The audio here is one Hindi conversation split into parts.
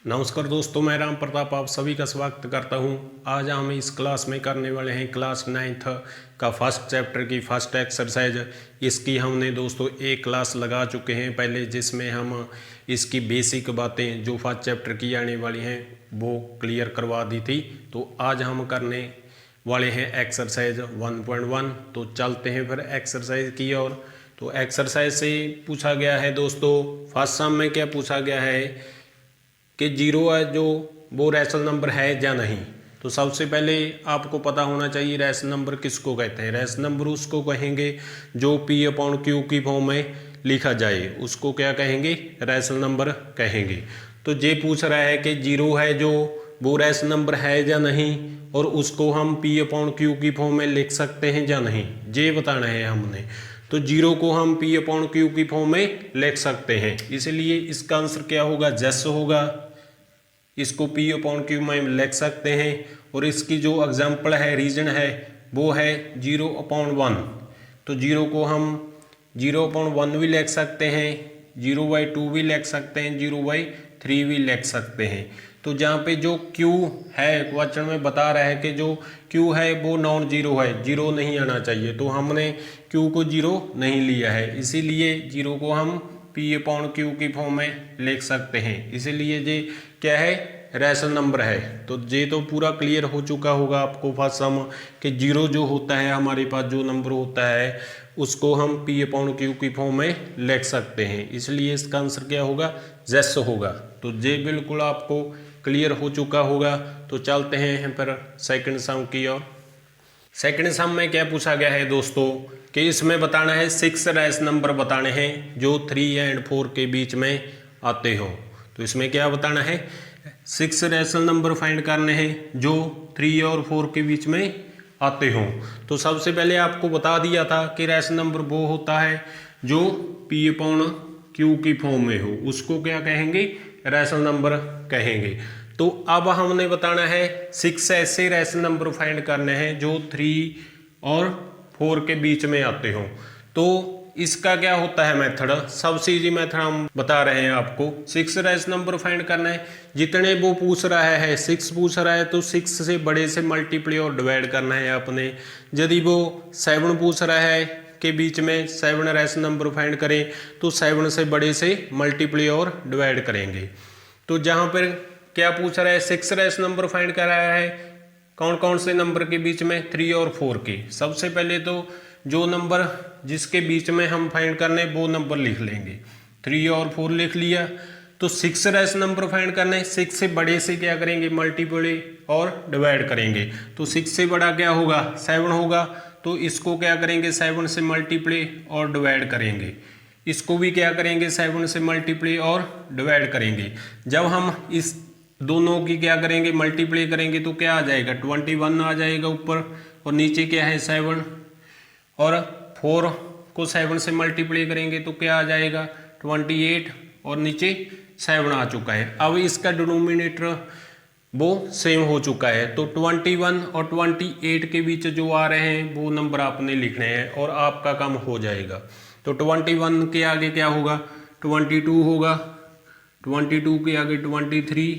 नमस्कार दोस्तों, मैं राम प्रताप आप सभी का स्वागत करता हूं। आज हम इस क्लास में करने वाले हैं क्लास 9th का फर्स्ट चैप्टर की फर्स्ट एक्सरसाइज। इसकी हमने दोस्तों एक क्लास लगा चुके हैं पहले, जिसमें हम इसकी बेसिक बातें जो फर्स्ट चैप्टर की आने वाली हैं वो क्लियर करवा दी थी। तो आज हम करने वाले हैं एक्सरसाइज 1.1। तो चलते हैं फिर एक्सरसाइज की ओर। तो एक्सरसाइज से पूछा गया है दोस्तों, फर्स्ट सम में क्या पूछा गया है कि जीरो है जो वो रैशनल नंबर है या नहीं। तो सबसे पहले आपको पता होना चाहिए रैशनल नंबर किसको कहते हैं। रैशनल नंबर उसको कहेंगे जो पी अपॉन क्यू की फॉर्म में लिखा जाए, उसको क्या कहेंगे, रैशनल नंबर कहेंगे। तो ये पूछ रहा है कि जीरो है जो वो रैशनल नंबर है या नहीं, और उसको हम पी अपॉन क्यू की फॉर्म में लिख सकते हैं या नहीं, ये बताना है हमने। तो जीरो को हम पी अपॉन क्यू की फॉर्म में लिख सकते हैं, इसलिए इसका आंसर क्या होगा, जस होगा। इसको पी अपॉन क्यू में लिख सकते हैं। और इसकी जो एग्जाम्पल है, रीजन है, वो है 0/1। तो जीरो को हम 0/1 भी लिख सकते हैं, 0/2 भी लिख सकते हैं, 0/3 भी लिख सकते हैं। तो जहाँ पे जो Q है क्वेश्चन में बता रहा है कि जो Q है वो नॉन जीरो है, जीरो नहीं आना चाहिए। तो हमने Q को जीरो नहीं लिया है, इसीलिए जीरो को हम पी अपॉन क्यू की फॉर्म में लिख सकते हैं। इसीलिए ये क्या है, रैशनल नंबर है। तो ये तो पूरा क्लियर हो चुका होगा आपको फर्स्ट सम कि जीरो जो होता है हमारे पास जो नंबर होता है उसको हम पी अपॉन क्यू की फॉर्म में लिख सकते हैं, इसलिए इसका आंसर क्या होगा, जेस होगा। तो ये बिल्कुल आपको क्लियर हो चुका होगा। तो चलते हैं फिर सेकंड सम की ओर। सेकंड सम में क्या पूछा गया है दोस्तों कि इसमें बताना है 6 रैशनल नंबर बताने हैं जो 3 और 4 के बीच में आते हो। तो इसमें क्या बताना है, 6 रैशनल नंबर फाइंड करने हैं जो 3 और 4 के बीच में आते हो। तो सबसे पहले आपको बता दिया था कि रैशनल नंबर वो होता है जो पी अपॉन क्यू की फॉर्म में हो, उसको क्या कहेंगे, रैशनल नंबर कहेंगे। तो अब हमने बताना है 6 ऐसे रैशनल नंबर फाइंड करने हैं जो 3 और 4 के बीच में आते हो। तो इसका क्या होता है मेथड, सबसे इजी मेथड हम बता रहे हैं आपको। 6 रैशनल नंबर फाइंड करना है, जितने वो पूछ रहा है 6 पूछ रहा है तो 6 से बड़े से मल्टीप्लाई और डिवाइड करना है आपने। यदि वो 7 पूछ रहा है के बीच में 7 रैशनल नंबर फाइंड करें तो 7 से बड़े से मल्टीप्लाई और डिवाइड करेंगे। तो जहाँ पर क्या पूछ रहा है, 6 रैशनल नंबर फाइंड कर रहा है कौन कौन से नंबर के बीच में, 3 और 4 के। सबसे पहले तो जो नंबर जिसके बीच में हम फाइंड करने वो नंबर लिख लेंगे, 3 और 4 लिख लिया। तो 6 रैशनल नंबर फाइंड करने, 6 से बड़े से क्या करेंगे, मल्टीप्लाई और डिवाइड करेंगे। तो 6 से बड़ा क्या होगा, 7 होगा। तो इसको क्या करेंगे, 7 से मल्टीप्लाई और डिवाइड करेंगे। इसको भी क्या करेंगे, 7 से मल्टीप्लाई और डिवाइड करेंगे। जब हम इस दोनों की क्या करेंगे, मल्टीप्लाई करेंगे तो क्या आ जाएगा, 21 आ जाएगा ऊपर, और नीचे क्या है 7, और 4 को 7 से मल्टीप्लाई करेंगे तो क्या आ जाएगा 28, और नीचे 7 आ चुका है। अब इसका डिनोमिनेटर वो सेम हो चुका है। तो 21 और 28 के बीच जो आ रहे हैं वो नंबर आपने लिखने हैं और आपका काम हो जाएगा। तो 21 के आगे क्या होगा, 22 होगा, 22 के आगे 23,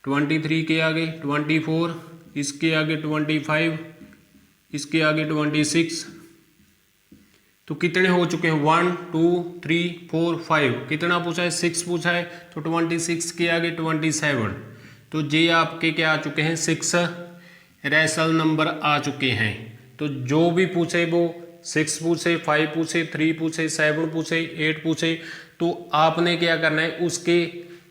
23 के आगे 24, इसके आगे 25, इसके आगे 26। तो कितने हो चुके हैं, 1 2 3 4 5, कितना पूछा है, 6 पूछा है। तो 26 के आगे 27। तो ये आपके क्या आ चुके हैं, 6 रैशनल नंबर आ चुके हैं। तो जो भी पूछे वो 6 पूछे, 5 पूछे, 3 पूछे, 7 पूछे, 8 पूछे, तो आपने क्या करना है, उसके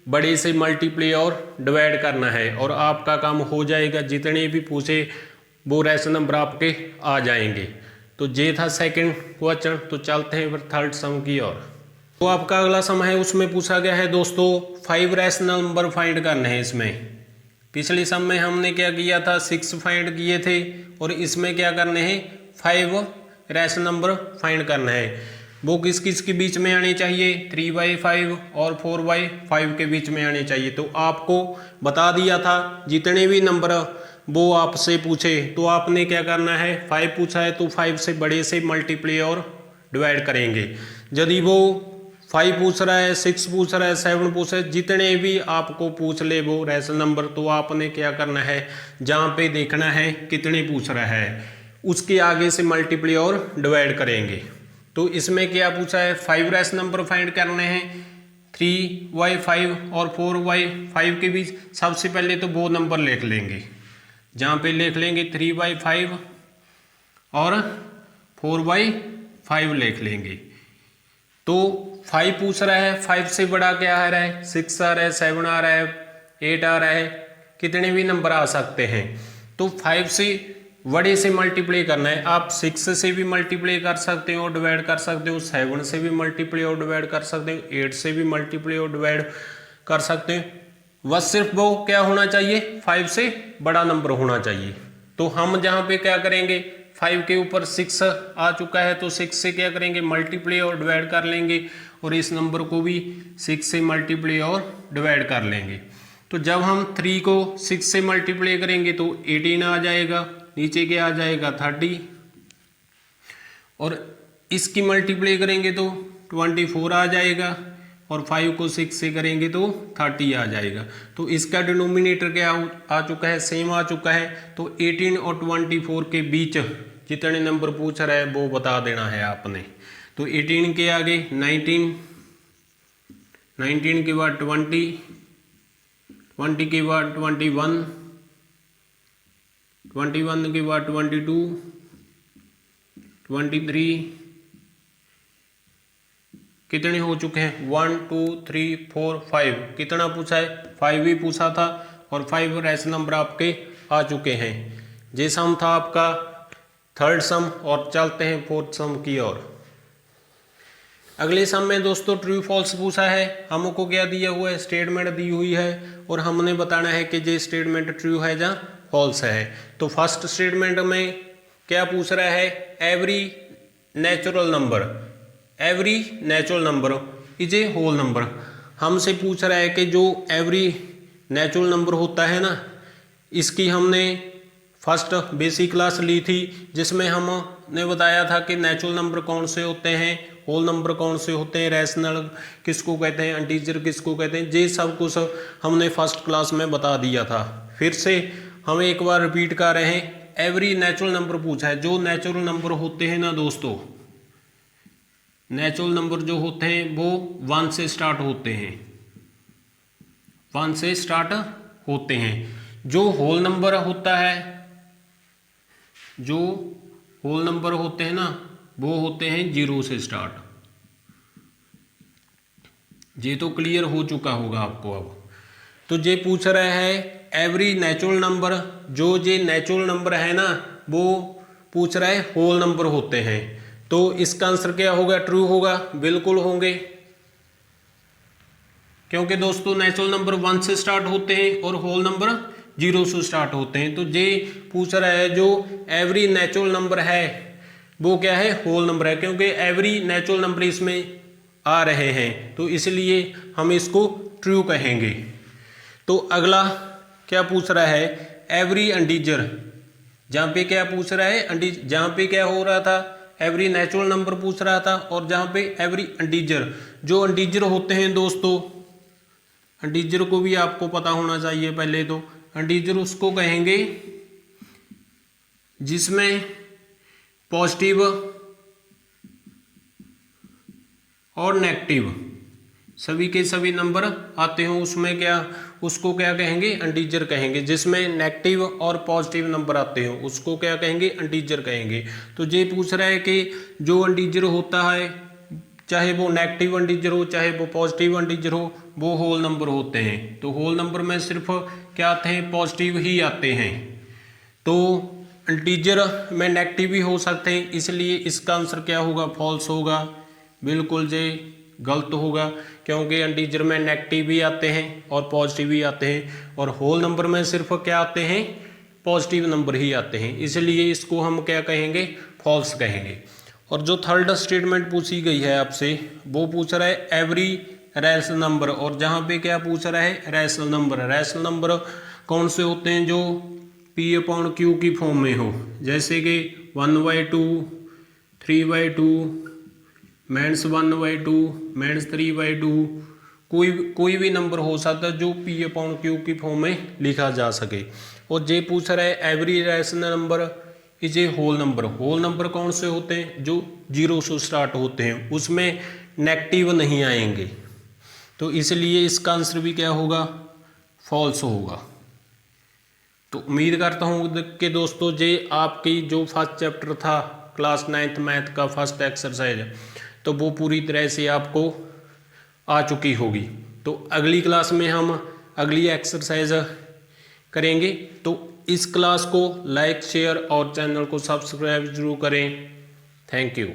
बड़े से मल्टीप्लाई और डिवाइड करना है और आपका काम हो जाएगा। जितने भी पूछे वो रैशनल नंबर आपके आ जाएंगे। तो ये था सेकंड क्वेश्चन। तो चलते हैं फिर थर्ड सम की ओर। तो आपका अगला सम है, उसमें पूछा गया है दोस्तों 5 रैशनल नंबर फाइंड करने हैं। इसमें पिछले सम में हमने क्या किया था, 6 फाइंड किए थे, और इसमें क्या करने हैं, 5 रैशनल नंबर फाइंड करना है। वो किस किस के बीच में आने चाहिए, 3/5 और 4/5 के बीच में आने चाहिए। तो आपको बता दिया था जितने भी नंबर वो आपसे पूछे तो आपने क्या करना है, 5 पूछा है तो 5 से बड़े से मल्टीप्लाई और डिवाइड करेंगे। यदि वो 5 पूछ रहा है, 6 पूछ रहा है, 7 पूछ रहा है, जितने भी आपको पूछ ले वो रैशनल नंबर, तो आपने क्या करना है, जहाँ पे देखना है कितने पूछ रहा है उसके आगे से मल्टीप्लाई और डिवाइड करेंगे। तो इसमें क्या पूछा है, 5 रैशनल नंबर फाइंड करने हैं, 3y5 और 4y5 के बीच। सबसे पहले तो वो नंबर लिख लेंगे, जहाँ पे लिख लेंगे 3y5 और 4y5 लिख लेंगे। तो 5 पूछ रहा है, 5 से बड़ा क्या आ रहा है, 6 आ रहा है, 7 आ रहा है, 8 आ रहा है, कितने भी नंबर आ सकते हैं। तो 5 से बड़े से मल्टीप्लाई करना है। आप 6 से भी मल्टीप्लाई कर सकते हो, डिवाइड कर सकते हो, 7 से भी मल्टीप्लाई और डिवाइड कर सकते हो, 8 से भी मल्टीप्लाई और डिवाइड कर सकते हो। बस सिर्फ वो क्या होना चाहिए, 5 से बड़ा नंबर होना चाहिए। तो हम जहाँ पे क्या करेंगे, 5 के ऊपर 6 आ चुका है, तो 6 से क्या करेंगे, मल्टीप्लाई और डिवाइड कर लेंगे, और इस नंबर को भी 6 से मल्टीप्लाई और डिवाइड कर लेंगे। तो जब हम 3 को 6 से मल्टीप्लाई करेंगे तो 18 आ जाएगा, नीचे क्या आ जाएगा 30, और इसकी मल्टीप्लाई करेंगे तो 24 आ जाएगा, और 5 को 6 से करेंगे तो 30 आ जाएगा। तो इसका डिनोमिनेटर क्या आ चुका है, सेम आ चुका है। तो 18 और 24 के बीच जितने नंबर पूछ रहा है वो बता देना है आपने। तो 18 के आगे 19, 19 के बाद 20, 20 के बाद 21, 21 के बाद 22, 23, कितने हो चुके हैं, 1 2 3 4 5, कितना पूछा है, 5 भी पूछा था, और 5 रैशनल नंबर आपके आ चुके हैं। ये सम था आपका थर्ड सम, और चलते हैं फोर्थ सम की ओर। अगले सम में दोस्तों ट्रू फॉल्स पूछा है। हमको क्या दिया हुआ है, स्टेटमेंट दी हुई है, और हमने बताना है कि ये स्टेटमेंट ट्रू है या फॉल्स है। तो फर्स्ट स्टेटमेंट में क्या पूछ रहा है, every natural number, every natural number is a whole number. हमसे पूछ रहा है कि जो एवरी नेचुरल नंबर होता है ना, इसकी हमने फर्स्ट बेसिक क्लास ली थी, जिसमें हमने बताया था कि नेचुरल नंबर कौन से होते हैं, होल नंबर कौन से होते हैं, रैशनल किसको कहते हैं, इंटीजर किसको कहते हैं, ये सब कुछ हमने फर्स्ट क्लास में बता दिया था। फिर से हम एक बार रिपीट कर रहे हैं, एवरी नेचुरल नंबर पूछा है। जो नेचुरल नंबर होते हैं ना दोस्तों, नेचुरल नंबर जो होते हैं वो 1 से स्टार्ट होते हैं, 1 से स्टार्ट होते हैं। जो होल नंबर होता है, जो होल नंबर होते हैं ना, वो होते हैं 0 से स्टार्ट। ये तो क्लियर हो चुका होगा आपको अब। तो ये पूछ रहा है एवरी नेचुरल नंबर, जो ये नेचुरल नंबर है ना वो पूछ रहा है होल नंबर होते हैं। तो इसका आंसर क्या होगा, ट्रू होगा, बिल्कुल होंगे, क्योंकि दोस्तों नेचुरल नंबर 1 से स्टार्ट होते हैं और होल नंबर 0 से स्टार्ट होते हैं। तो ये पूछ रहा है जो एवरी नेचुरल नंबर है वो क्या है, होल नंबर है, क्योंकि एवरी नेचुरल नंबर इसमें आ रहे हैं, तो इसलिए हम इसको ट्रू कहेंगे। तो अगला क्या पूछ रहा है, एवरी इंटीजर, जहाँ पे क्या पूछ रहा है, जहाँ पे क्या हो रहा था, एवरी नेचुरल नंबर पूछ रहा था, और जहाँ पे एवरी इंटीजर, जो इंटीजर होते हैं दोस्तों, इंटीजर को भी आपको पता होना चाहिए। पहले तो इंटीजर उसको कहेंगे जिसमें पॉजिटिव और नेगेटिव सभी के सभी नंबर आते हो, उसमें क्या, उसको क्या कहेंगे, इंटीजर कहेंगे। जिसमें नेगेटिव और पॉजिटिव नंबर आते हो उसको क्या कहेंगे, इंटीजर कहेंगे। तो ये पूछ रहा है कि जो इंटीजर होता है, चाहे वो नेगेटिव इंटीजर हो चाहे वो पॉजिटिव इंटीजर हो, वो होल नंबर होते हैं। तो होल नंबर में सिर्फ क्या आते हैं, पॉजिटिव ही आते हैं। तो इंटीजर में नेगेटिव भी हो सकते हैं, इसलिए इसका आंसर क्या होगा, फॉल्स होगा, बिल्कुल जे गलत होगा, क्योंकि इंटीजर में नेगेटिव भी आते हैं और पॉजिटिव भी आते हैं, और होल नंबर में सिर्फ क्या आते हैं, पॉजिटिव नंबर ही आते हैं, इसलिए इसको हम क्या कहेंगे, फॉल्स कहेंगे। और जो थर्ड स्टेटमेंट पूछी गई है आपसे, वो पूछ रहा है एवरी रैशनल नंबर, और जहाँ पे क्या पूछ रहा है, रैशनल नंबर। रैशनल नंबर कौन से होते हैं, जो P/Q की फॉर्म में हो, जैसे कि 1/2, 3/2, -1/2 -3/2 कोई भी नंबर हो सकता है जो P/Q की फॉर्म में लिखा जा सके। और ये पूछ रहा है every rational number is a whole number. Whole number कौन से होते हैं? जो 0 से स्टार्ट होते हैं, उसमें नेगेटिव नहीं आएंगे, तो इसलिए इसका आंसर भी क्या होगा? फॉल्स होगा। तो उम्मीद करता हूँ कि दोस्तों ये आपकी जो फर्स्ट चैप्टर था क्लास 9th मैथ का फर्स्ट एक्सरसाइज, तो वो पूरी तरह से आपको आ चुकी होगी। तो अगली क्लास में हम अगली एक्सरसाइज करेंगे। तो इस क्लास को लाइक शेयर और चैनल को सब्सक्राइब जरूर करें। Thank you.